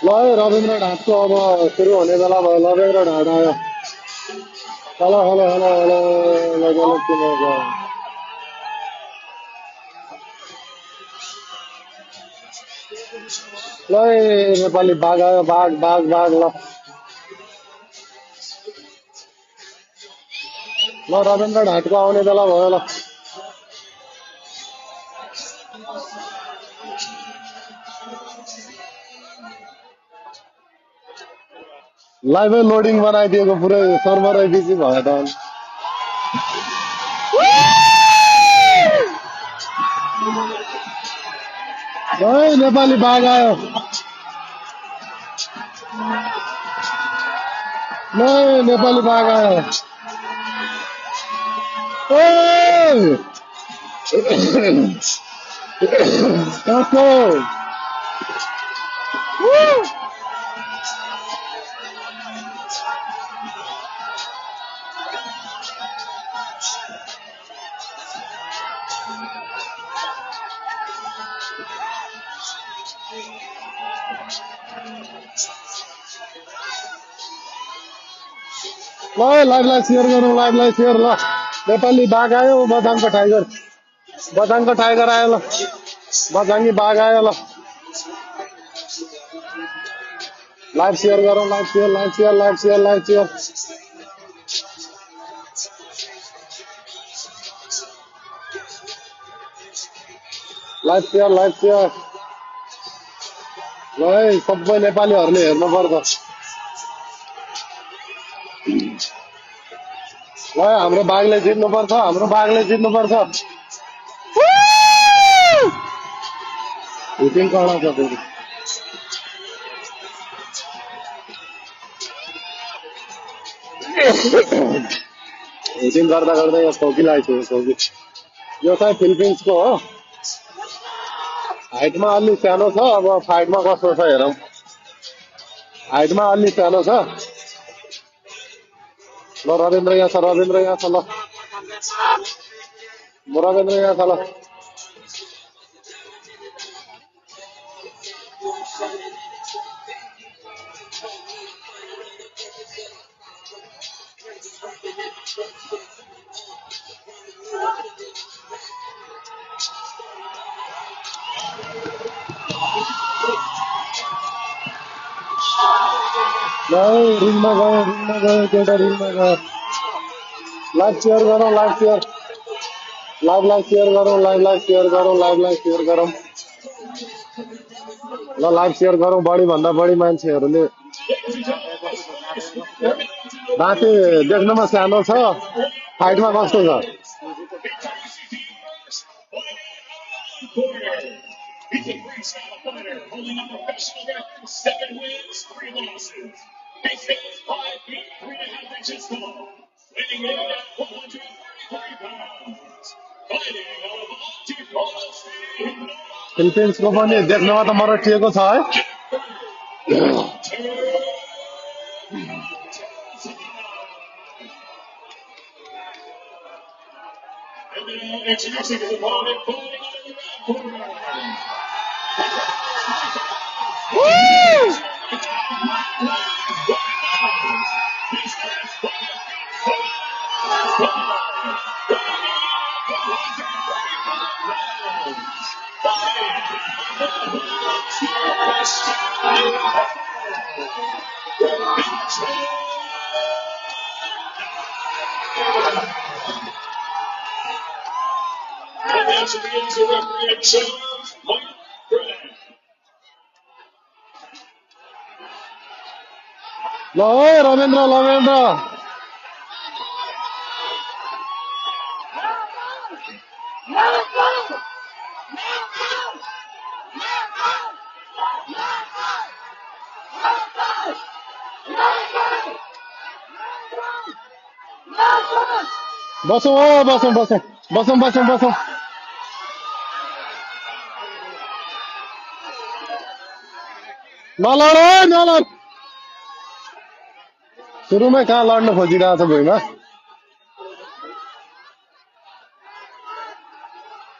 ल है रविन्द्र ढाटको अब सुरु हुने बेला भयो रविन्द्र ढाट आयो हेलो हेलो हेलो हेलो ल गलत किनेको ल है नेपाली बाघ आयो बाघ बाघ बाघ ल ल रविन्द्र ढाटको आउने बेला भयो ल लाइभै लोडिङ बनाइदिएको पुरै सर्भरै बिजी भयो त ल है नेपाली बाघ आयो ल है नेपाली बाघ आयो ओइ काको ल है लाइभलाई सेयर गरौँ लाइभलाई सेयर ल नेपाली बाघ आयो बझाङको टाइगर बझाङको टाइगर आयो ल बझाङ्गी बाघ आयो ल लाइभ सेयर गरौँ live share live share live share live share live share live share ल है सबै नेपालीहरूले हेर्नुपर्छ ल है हाम्रो बाघले जित्नुपर्छ हाम्रो बाघले जित्नुपर्छ हिटिङ कडा छ फेरि हिटिङ गर्दा गर्दै यो खोकीलाई छु खोकी यो चाहिँ फिलिपिन्सको हो हाइटमा अलि सानो छ अब फाइटमा कस्तो छ हेरौँ हाइटमा अलि सानो छ ल रविन्द्र यहाँ छ रविन्द्र यहाँ छ ल रविन्द्र यहाँ छ ल ल रिङमा गयो केटा रिङमा गयो लाइभ सेयर गरौँ लाइभ सेयर लाइभलाई सेयर गरौँ लाइभलाई सेयर गरौँ लाइभलाई सेयर गरौँ ल लाइभ सेयर गरौँ बढी भन्दा बढी मान्छेहरूले राति देख्नमा सानो छ फाइटमा कस्तो छ फिलिपिन्सको पनि देख्नमा त मरटिएको छ है ल है रविन्द्र रविन्द्र बसौँ हो बसौँ बसौँ बसौँ बसौँ बसौँ नलड है नलड सुरुमै कहाँ लड्न खोजिरहेको छ भुइँमा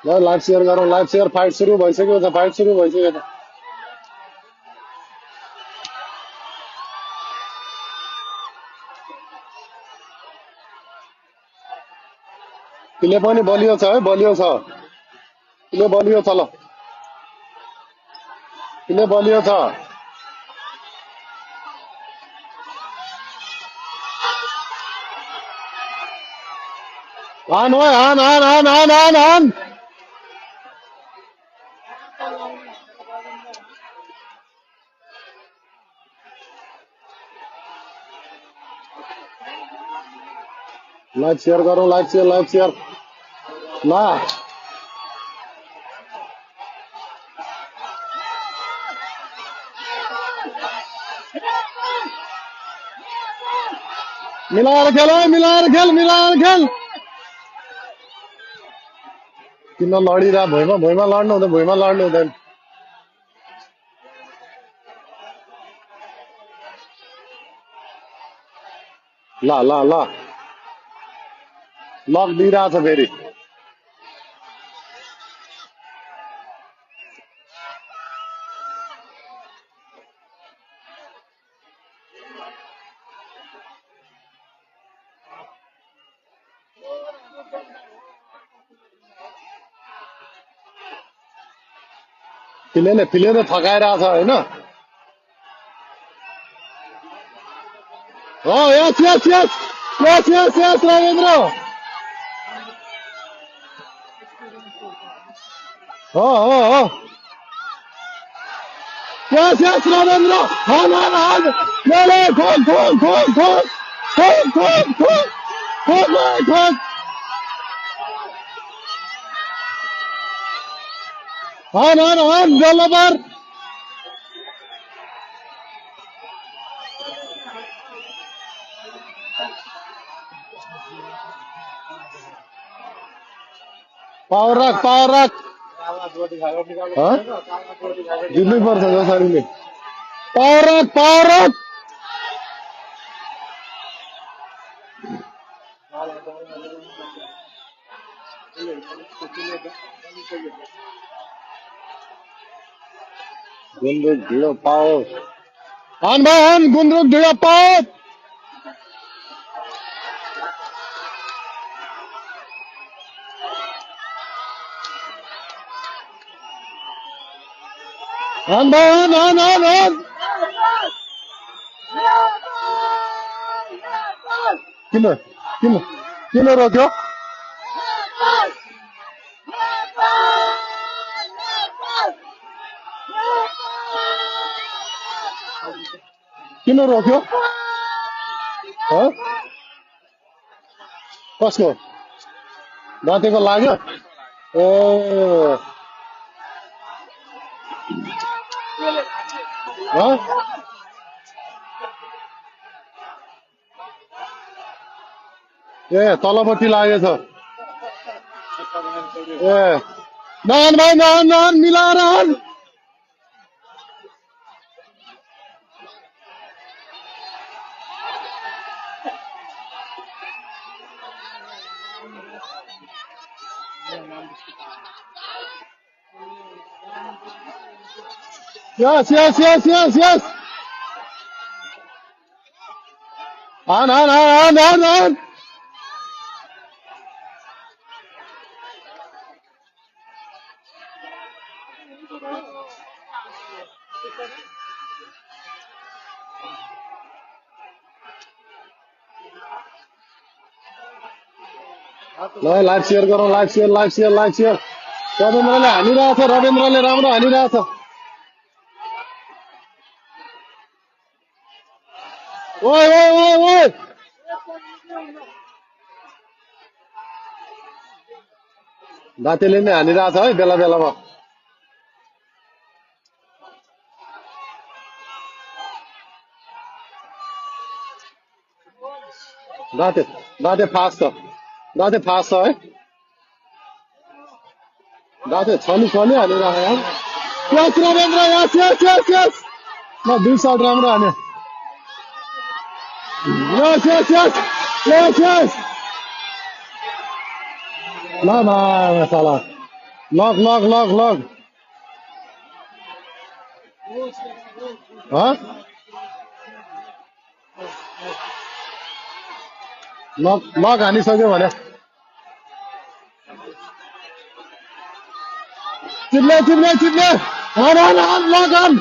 ल लाइभ सेयर गरौँ लाइभ सेयर फाइट सुरु भइसक्यो छ फाइट सुरु भइसक्यो छ किले पनि बलियो छ है, बलियो छ। किले बलियो छ, ल किले बलियो छ। हान ओए, हान हान हान हान हान हान। लाइक शेयर गरौँ, लाइक शेयर, लाइक शेयर। ल मिलाएर खेल है, मिलाएर खेल, मिलाएर खेल। किन लडिरह, भुइँमा भुइँमा लड्नु हुँदैन, भुइँमा लड्नु हुँदैन। ल ल ल लक दिइरहेछ फेरि। फिलेले थकाइरहेछ होइन। हो यस यस यस यस यस यस रविन्द्र। हो यस यस रविन्द्र। हान हान हान। ले ठोक ठोक ठोक ठोक ठोक ठोक ठोक ठोक ठोक। हान हान हान जल्लो पावर राख, पावर राख। जित्नै पर्छ जसरीले। पावर राख, पावर राख। गुन्द्रुक ढिँडो पाओ। हान भाइ हान, गुन्द्रुक ढिँडो पाओ। हान भाइ हान हान हान हान। किन किन किन रोक्यो? किन रोक्यो? कसको दाँतेको लाग्यो? ए ए तलपट्टि लागेछ। ए नहान भाइ, नहान नहान, मिलाएर हान। यस यस यस यस यस। हान हान हान हान हान। ल लाइभ सेयर गरौँ, live share, live share, live share. रविन्द्रले हानिरहेछ, रविन्द्रले राम्रो हानिरहेछ। ओए ओए ओए ओए, दाँतेले नै हानिरहेछ है बेला बेलामा। दाँते दाँते फास्ट छ, दाँते फास्ट छ है। दाँते छली छली हानिरहेछ यार। यस रविन्द्र, यस यस यस यस। ल 2 शट राम्रो हाने। यस यस यस यस यस। ल साला लग लग लग लग। लग लग हानिसक्यो भने चिप्ले लगन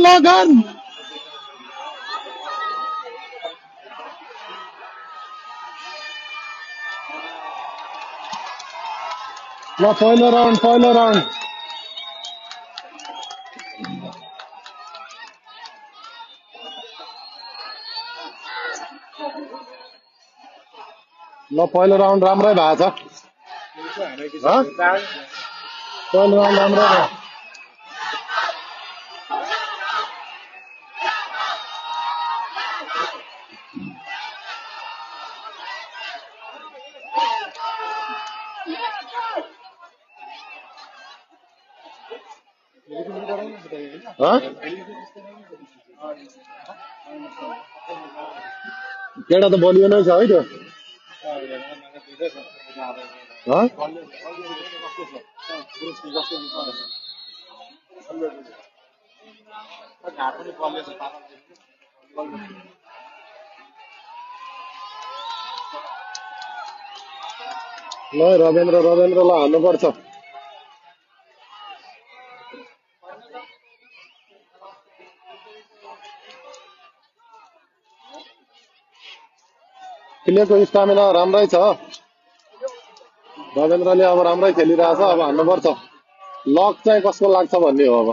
लगन ल पहिलो राउन्ड राम्रै भएको छ पहिलो राउन्ड राम्रै भयो केटा त बलियो नै छ है त्यो ल रवेन्द्रलाई हाल्नुपर्छ प्लेको स्टामिना राम्रै छ रवेन्द्रले अब राम्रै खेलिरहेछ अब हाल्नुपर्छ लक चाहिँ कसको लाग्छ भन्ने हो अब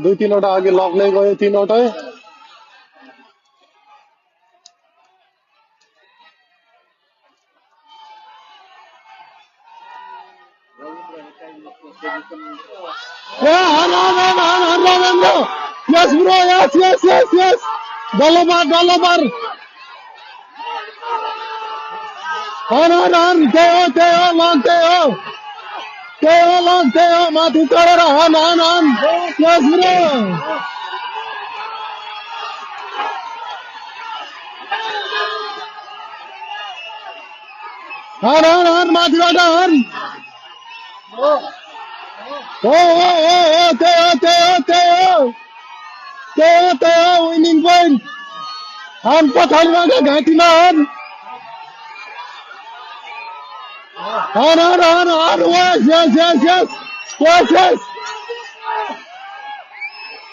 दुई तीनवटा अघि लक नै गयो तीनवटै Ravindra! Yes, bro, yes. Galabar. On. Teo, Matu Karara, on. Yes, bro. On, Matu on. Teo, winning point. On Pathalwaga, Gatina on. Yes.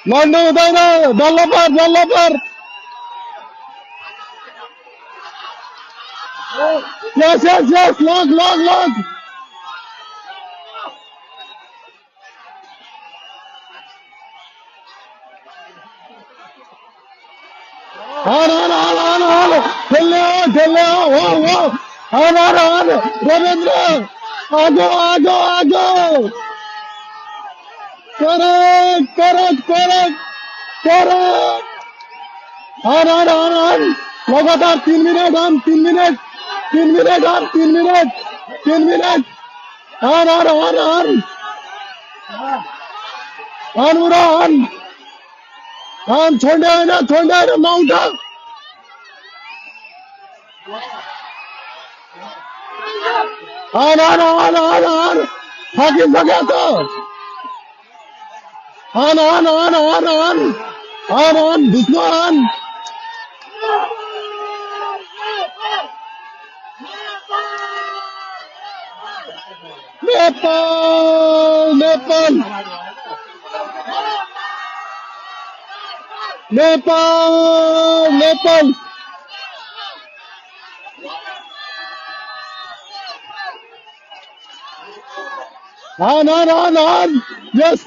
Lando, developer. Yes, long. On. Whoa. On. Ravindra. Ago. Correct. On. लगातार 3 minute on 3 minute on छोड्दै हैन Mount on थाकिसक्यो त on भित्नु on Nepal on yes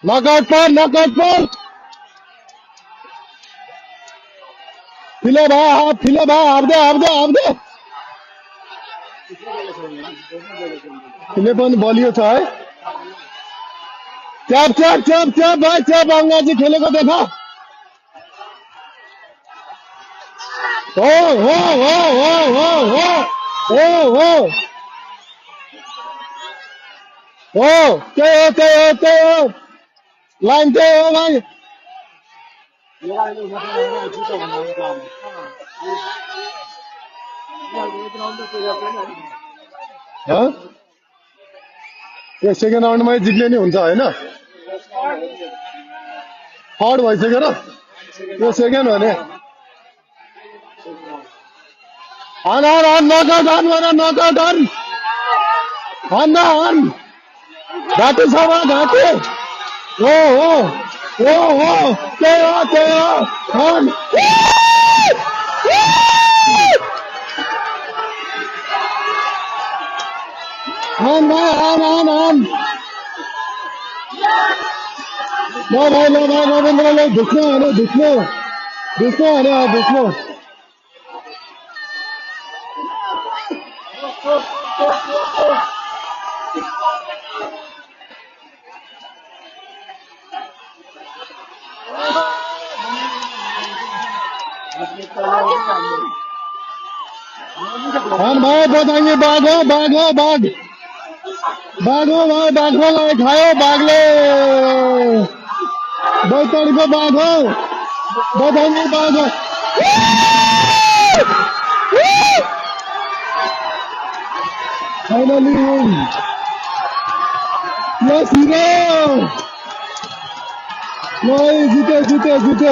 knockout पर फिले भाई आप they फिले पनि बलियो छ है च्याप भाइ च्याप अंगाजी खेलेको देखा हो त्यही हो लाइन त्यही हो भाइ यो सेकेन्ड राउन्डमै जित्ने नै हुन्छ होइन थर्ड भइसक्यो र यो सेकेन्ड हो नि घाँटी छ घाँटी हो हो हो हो त्यही हो भाई रविन्द्रले ढुक्नु भाई बताइए बाघ हो भाई बाघलाई खायो बाघले बैतडीको बाघ हो बताइए बाघ हो फाइनली यस हिरो जित्यो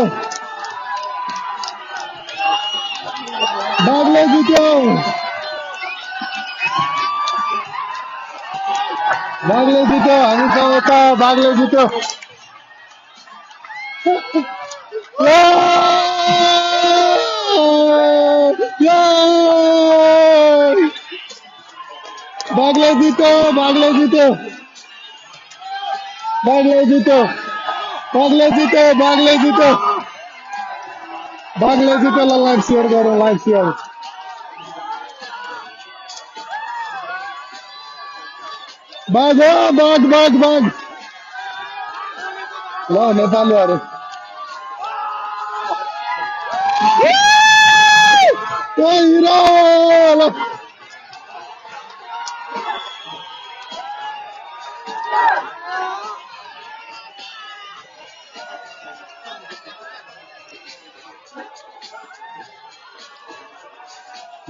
बाघले जित्यो हामीसँग त बाघले जित्यो बाघले जित्यो ल लाइभ सेयर गरौँ बाघ ल नेपालीहरू हिरो ल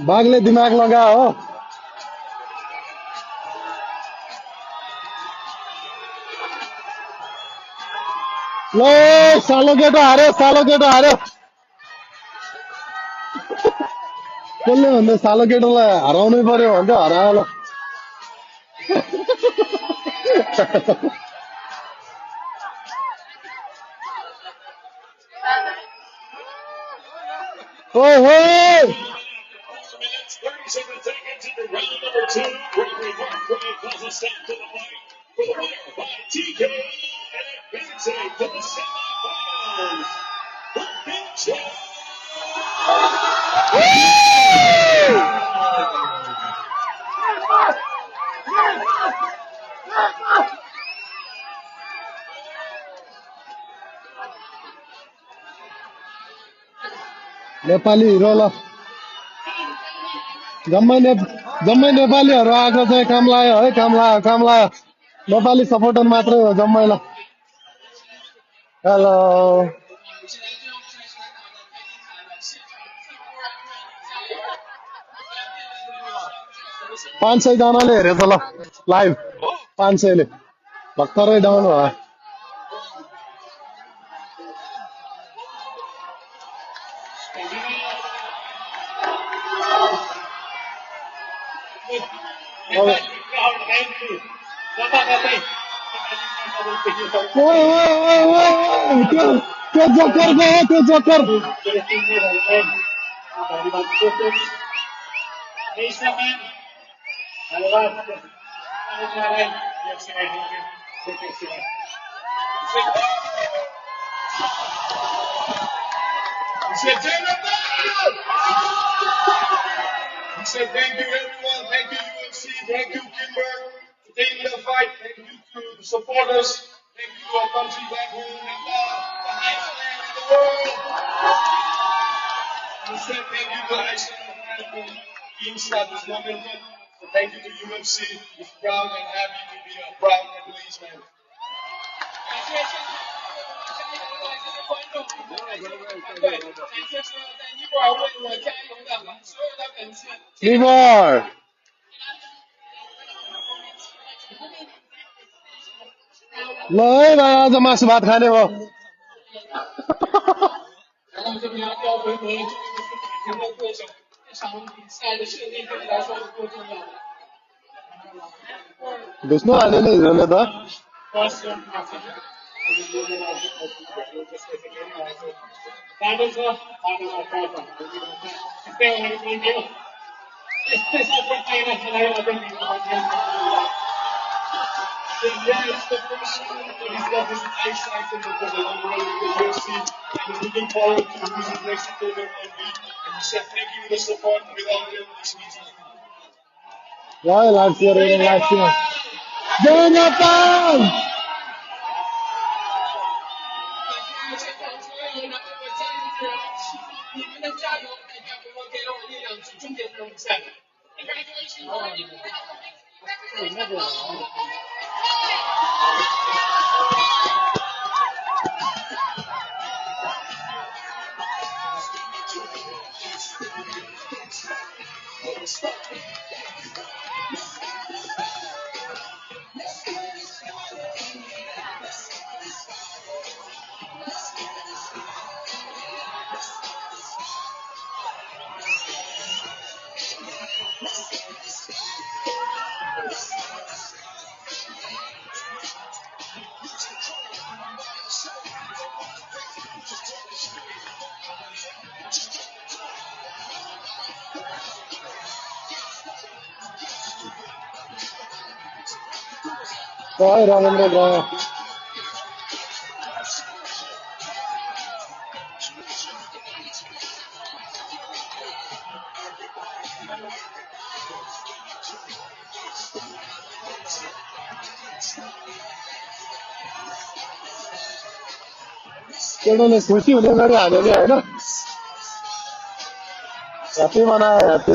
बाघले दिमाग लगा हो ल सालो केटो हार्यो कसले भन्दा सालो केटोलाई हराउनै पर्यो भन्छ हरायो ल ओहो 37 seconds into round number 2. Gregory Markway calls a stop to the fight for the winner by TK and advancing to the semifinals. The Big Show. Nepali hero ल जम्मै नेपालीहरू आएको चाहिँ काम लाग्यो नेपाली सपोर्टर मात्रै हो जम्मै ल हेलो 500 जनाले हेरेछ ल लाइभ 500 ले भर्खरै डाउन भयो त्यो जोकर गयो त्यो joker He said, thank you, everyone. Thank you, UFC. Thank you, Kimber, for taking the fight. Thank you to the supporters. Thank you to our country back home, Nepal, the highest land in the world. He said, thank you to Iceland and team start this momentum. So thank you to UFC. He's proud and happy to be a proud Nepalese man. लिभर ल है भाइ आज मासु भात खाने भयो 然后这边要调回合就是打平的过程，这场比赛的胜利对你来说是多重要的。भेट्नु हाल्यो नि हिजोले त First, that is a part of our problem. If they want to continue, this is what they have to learn. I think we will yeah, it's the first time that he's got this eyesight in the overall with the UFC and he's looking forward to losing next October 1 week. And he said thank you for the support without him this season. ल लाग्छ लाग्छ जय Nepal Vai, Ravindra Gaya. केटाले खुसी हुने गरी हालेले हैन happy मनायो happy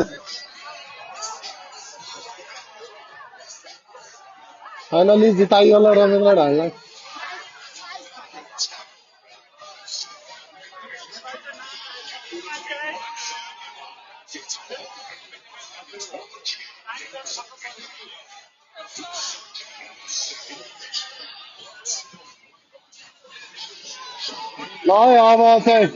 finally जिताइयो ल रविन्द्र ढाललाई ल है अब चाहिँ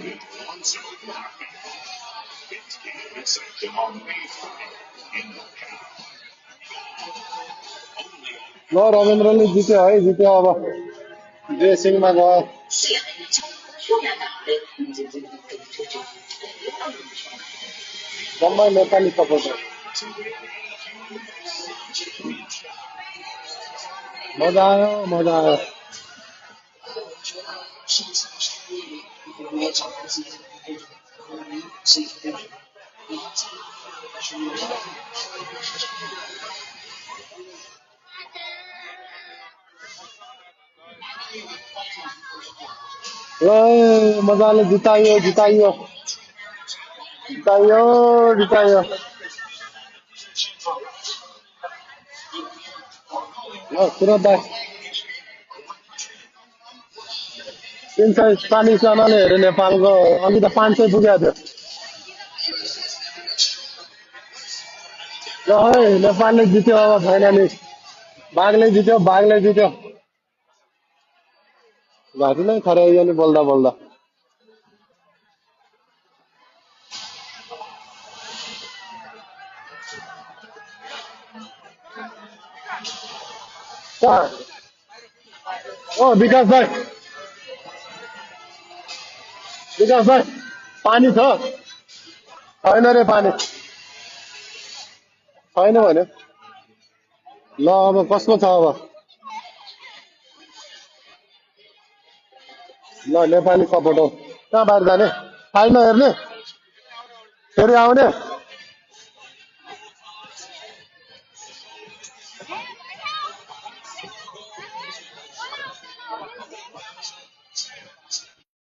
ल रविन्द्रले जित्यो है जित्यो अब ड्रेसिङमा गयो जम्मै नेपाली सपोर्टर मजा आयो मजा आयो ल मजाले जिताइयो जिताइयो जिताइयो जिताइयो ल सुरत दाइ 340 जनाले हेरे नेपालको अलि त 500 पुगेको थियो ल है नेपालले जित्यो अब फाइनली बाघले जित्यो घाँटी नै खरायो नि बोल्दा बोल्दा ओ विकास भाइ पानी छ छैन रे पानी छैन भने ल अब कसको छ अब ल नेपाली सपोर्ट हो कहाँ बाहिर जाने फाइनल हेर्ने फेरि आउने